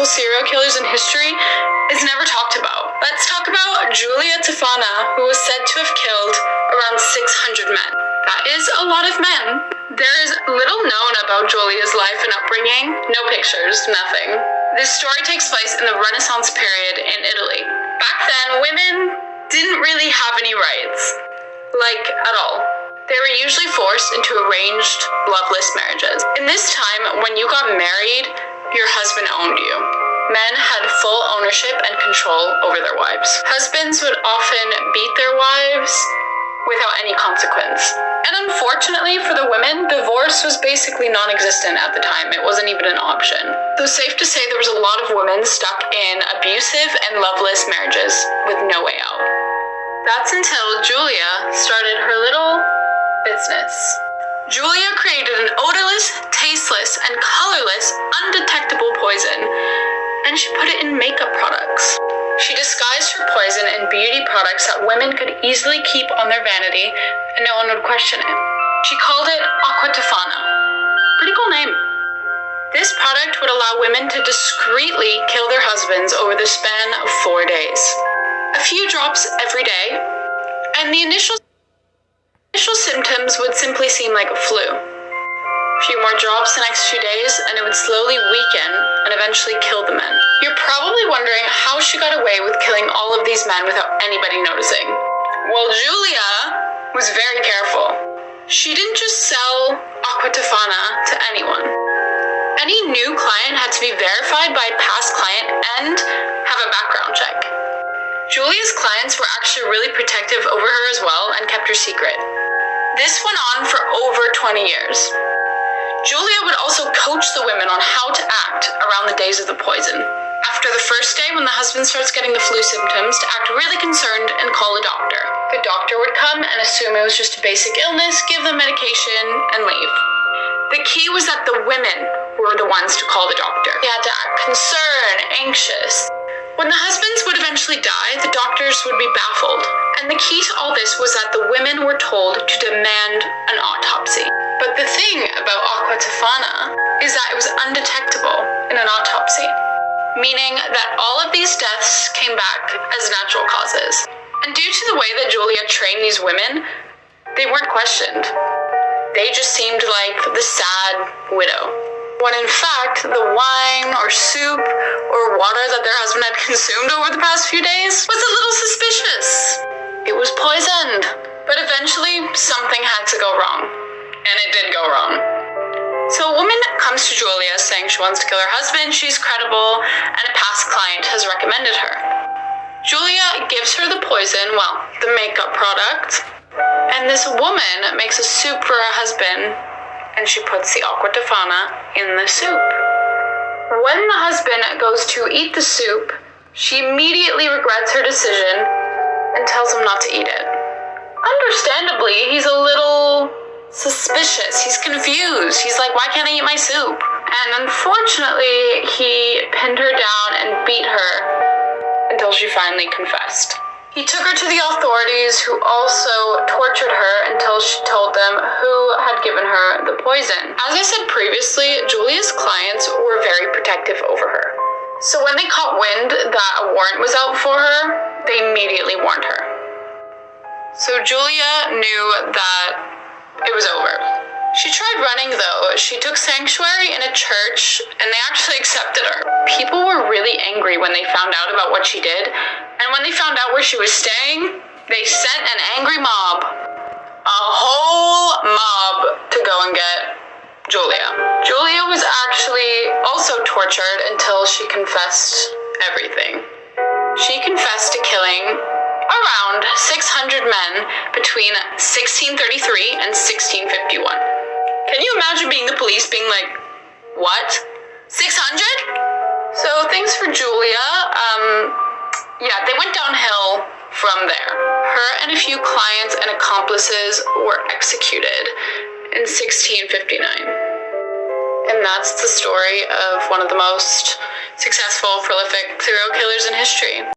successful serial killers in history is never talked about. Let's talk about Giulia Tofana, who was said to have killed around 600 men. That is a lot of men. There is little known about Giulia's life and upbringing. No pictures, nothing. This story takes place in the Renaissance period in Italy. Back then, women didn't really have any rights. Like, at all. They were usually forced into arranged, loveless marriages. In this time, when you got married, your husband owned you. Men had full ownership and control over their wives. Husbands would often beat their wives without any consequence. And unfortunately for the women, divorce was basically non-existent at the time. It wasn't even an option. So safe to say there was a lot of women stuck in abusive and loveless marriages with no way out. That's until Giulia started her little business. Giulia created an odorless, tasteless, and colorless, undetectable poison, and she put it in makeup products. She disguised her poison in beauty products that women could easily keep on their vanity, and no one would question it. She called it Acqua Tofana. Pretty cool name. This product would allow women to discreetly kill their husbands over the span of 4 days. A few drops every day, and the initial symptoms would simply seem like a flu. A few more drops the next few days, and it would slowly weaken and eventually kill the men. You're probably wondering how she got away with killing all of these men without anybody noticing. Well, Giulia was very careful. She didn't just sell Acqua Tofana to anyone. Any new client had to be verified by a past client and have a background check. Giulia's clients were actually really protective over her as well and kept her secret. This went on for over 20 years. Julia would also coach the women on how to act around the days of the poison. After the first day, when the husband starts getting the flu symptoms, to act really concerned and call a doctor. The doctor would come and assume it was just a basic illness, give them medication, and leave. The key was that the women were the ones to call the doctor. They had to act concerned, anxious. When the husbands would eventually die, the doctors would be baffled. And the key to all this was that the women were told to demand an autopsy. But the thing about Acqua Tofana is that it was undetectable in an autopsy, meaning that all of these deaths came back as natural causes. And due to the way that Giulia trained these women, they weren't questioned. They just seemed like the sad widow. When in fact, the wine or soup or water that their husband had consumed over the past few days was a little suspicious. It was poisoned. But eventually, something had to go wrong. And it did go wrong. So a woman comes to Giulia saying she wants to kill her husband, she's credible, and a past client has recommended her. Giulia gives her the poison, well, the makeup product, and this woman makes a soup for her husband, and she puts the Acqua Tofana in the soup. When the husband goes to eat the soup, she immediately regrets her decision and tells him not to eat it. Understandably, he's a little suspicious. He's confused. He's like, why can't I eat my soup? And unfortunately, he pinned her down and beat her until she finally confessed. He took her to the authorities, who also tortured her until she told them who had given her the poison. As I said previously, Giulia's clients were very protective over her. So when they caught wind that a warrant was out for her, they immediately warned her. So Giulia knew that it was over. She tried running though. She took sanctuary in a church and they actually accepted her. People were really angry when they found out about what she did. And when they found out where she was staying, they sent an angry mob. A whole mob to go and get Giulia. Giulia was actually also tortured until she confessed everything. She confessed to killing around 600 men between 1633 and 1651. Can you imagine being the police being like, what? 600? So things for Giulia, they went downhill from there. Her and a few clients and accomplices were executed in 1659. And that's the story of one of the most successful, prolific serial killers in history.